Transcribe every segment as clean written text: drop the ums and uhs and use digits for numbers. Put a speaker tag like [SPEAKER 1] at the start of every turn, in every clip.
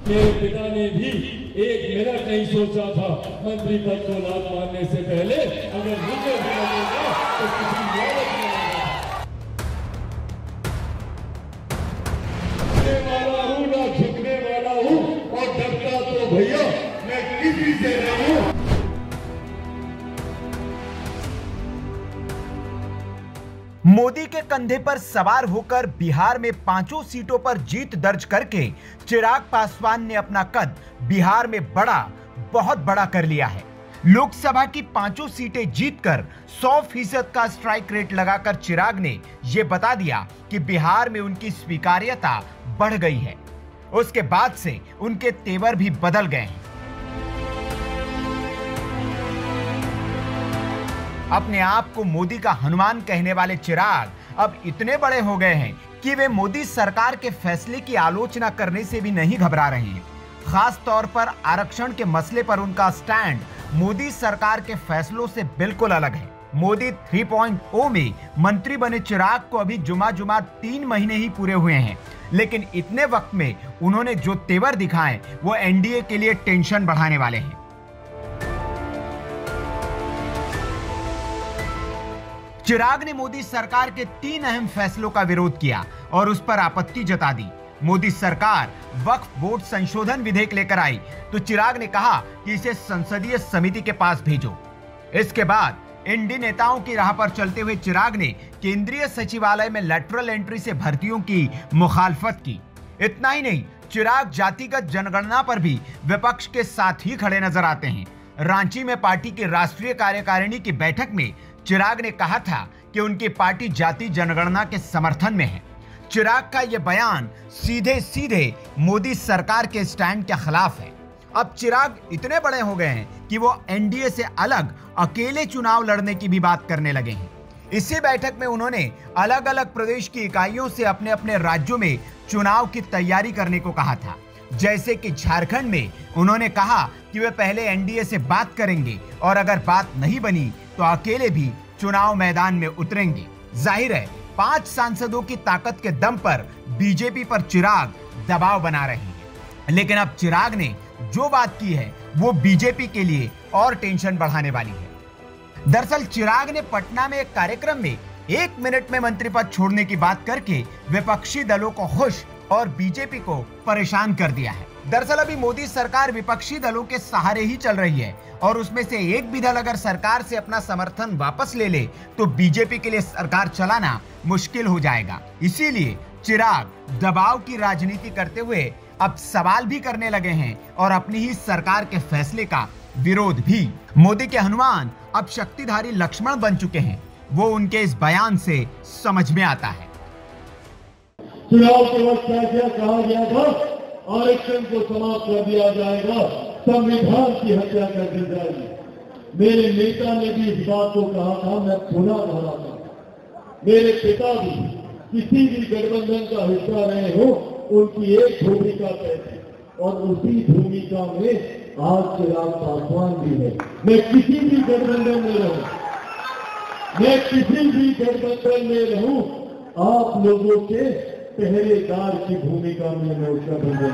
[SPEAKER 1] मेरे पिता ने भी एक मिनट नहीं सोचा था मंत्री पद को लात मारने से पहले अगर मुझे भी लगेगा तो किसी लालच में वाला हूँ ना झुकने वाला हूँ और डरता तो भैया मैं किसी से नहीं हूँ।
[SPEAKER 2] मोदी के कंधे पर सवार होकर बिहार में 5 सीटों पर जीत दर्ज करके चिराग पासवान ने अपना कद बिहार में बहुत बड़ा कर लिया है। लोकसभा की 5 सीटें जीतकर 100% का स्ट्राइक रेट लगाकर चिराग ने यह बता दिया कि बिहार में उनकी स्वीकार्यता बढ़ गई है। उसके बाद से उनके तेवर भी बदल गए हैं। अपने आप को मोदी का हनुमान कहने वाले चिराग अब इतने बड़े हो गए हैं कि वे मोदी सरकार के फैसले की आलोचना करने से भी नहीं घबरा रहे हैं। खास तौर पर आरक्षण के मसले पर उनका स्टैंड मोदी सरकार के फैसलों से बिल्कुल अलग है। मोदी 3.0 में मंत्री बने चिराग को अभी जुमा 3 महीने ही पूरे हुए हैं, लेकिन इतने वक्त में उन्होंने जो तेवर दिखाए वो एनडीए के लिए टेंशन बढ़ाने वाले हैं। चिराग ने मोदी सरकार के 3 अहम फैसलों का विरोध किया और उस पर आपत्ति जता दी। मोदी सरकार वक्फ बोर्ड संशोधन विधेयक लेकर आई तो चिराग ने कहा कि इसे संसदीय समिति के पास भेजो। इसके बाद इंडी नेताओं की राह पर चलते हुए चिराग ने केंद्रीय सचिवालय में लेटरल एंट्री से भर्तियों की मुखालफत की। इतना ही नहीं, चिराग जातिगत जनगणना पर भी विपक्ष के साथ ही खड़े नजर आते हैं। रांची में पार्टी की राष्ट्रीय कार्यकारिणी की बैठक में चिराग ने कहा था कि उनकी पार्टी जाति जनगणना के समर्थन में है। चिराग का यह बयान सीधे सीधे मोदी सरकार के स्टैंड के खिलाफ है। अब चिराग इतने बड़े हो गए हैं कि वो एनडीए से अलग अकेले चुनाव लड़ने की भी बात करने लगे हैं। इसी बैठक में उन्होंने अलग अलग प्रदेश की इकाइयों से अपने अपने राज्यों में चुनाव की तैयारी करने को कहा था। जैसे कि झारखंड में उन्होंने कहा कि वे पहले एनडीए से बात करेंगे और अगर बात नहीं बनी तो अकेले भी चुनाव मैदान में उतरेंगे। जाहिर है 5 सांसदों की ताकत के दम पर बीजेपी पर चिराग दबाव बना रहे हैं, लेकिन अब चिराग ने जो बात की है वो बीजेपी के लिए और टेंशन बढ़ाने वाली है। दरअसल चिराग ने पटना में एक कार्यक्रम में 1 मिनट में मंत्री पद छोड़ने की बात करके विपक्षी दलों को खुश और बीजेपी को परेशान कर दिया है। दरअसल अभी मोदी सरकार विपक्षी दलों के सहारे ही चल रही है और उसमें से एक भी दल अगर सरकार से अपना समर्थन वापस ले ले तो बीजेपी के लिए सरकार चलाना मुश्किल हो जाएगा। इसीलिए चिराग दबाव की राजनीति करते हुए अब सवाल भी करने लगे हैं और अपनी ही सरकार के फैसले का विरोध भी। मोदी के हनुमान अब शक्तिधारी लक्ष्मण बन चुके हैं, वो उनके इस बयान से समझ में आता है।
[SPEAKER 1] चुनाव के वक्त क्या कहा गया था, आरक्षण को समाप्त कर दिया जाएगा, संविधान की हत्या कर दी जाएगी। मेरे नेता ने भी इस बात को कहा था, मैं पुनः दोहराता। मेरे पिता भी किसी भी गठबंधन का हिस्सा रहे हो, उनकी एक भूमिका तय थी और उसी भूमिका में आज चिराग पासवान भी है। मैं किसी भी गठबंधन में रहूं, आप लोगों के पहरेदार की भूमिका में मैं उसका बंधन।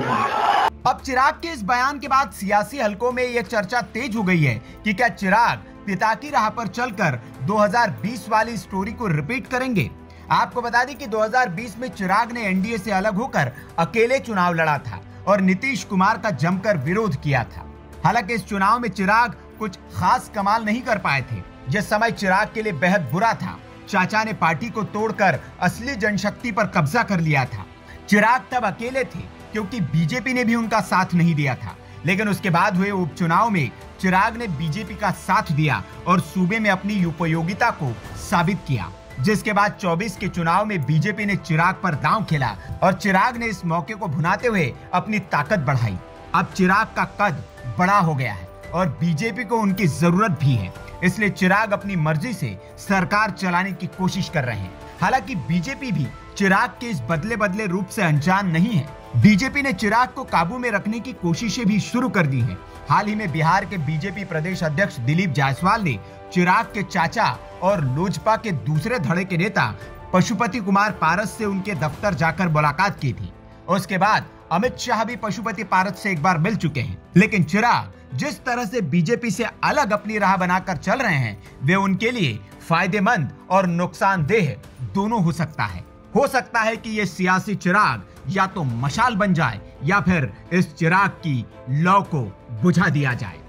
[SPEAKER 2] अब चिराग के इस बयान के बाद सियासी हलकों में यह चर्चा तेज हो गई है कि क्या चिराग पिता की राह पर चलकर 2020 वाली स्टोरी को रिपीट करेंगे। आपको बता दें कि 2020 में चिराग ने एनडीए से अलग होकर अकेले चुनाव लड़ा था और नीतीश कुमार का जमकर विरोध किया था। हालांकि इस चुनाव में चिराग कुछ खास कमाल नहीं कर पाए थे। यह समय चिराग के लिए बेहद बुरा था। चाचा ने पार्टी को तोड़कर असली जनशक्ति पर कब्जा कर लिया था। चिराग तब अकेले थे क्योंकि बीजेपी ने भी उनका साथ नहीं दिया था, लेकिन उसके बाद हुए उपचुनाव में चिराग ने बीजेपी का साथ दिया और सूबे में अपनी उपयोगिता को साबित किया। जिसके बाद 24 के चुनाव में बीजेपी ने चिराग पर दांव खेला और चिराग ने इस मौके को भुनाते हुए अपनी ताकत बढ़ाई। अब चिराग का कद बड़ा हो गया है और बीजेपी को उनकी जरूरत भी है, इसलिए चिराग अपनी मर्जी से सरकार चलाने की कोशिश कर रहे हैं। हालांकि बीजेपी भी चिराग के इस बदले बदले रूप से अनजान नहीं है। बीजेपी ने चिराग को काबू में रखने की कोशिशें भी शुरू कर दी हैं। हाल ही में बिहार के बीजेपी प्रदेश अध्यक्ष दिलीप जायसवाल ने चिराग के चाचा और लोजपा के दूसरे धड़े के नेता पशुपति कुमार पारस से उनके दफ्तर जाकर मुलाकात की थी। उसके बाद अमित शाह भी पशुपति पारस से एक बार मिल चुके हैं, लेकिन चिराग जिस तरह से बीजेपी से अलग अपनी राह बनाकर चल रहे हैं, वे उनके लिए फायदेमंद और नुकसानदेह दोनों हो सकता है। हो सकता है कि ये सियासी चिराग या तो मशाल बन जाए या फिर इस चिराग की लौ को बुझा दिया जाए।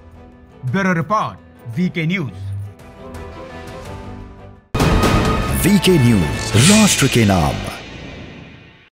[SPEAKER 2] Bureau report, VK news.
[SPEAKER 3] VK news, राष्ट्र के नाम।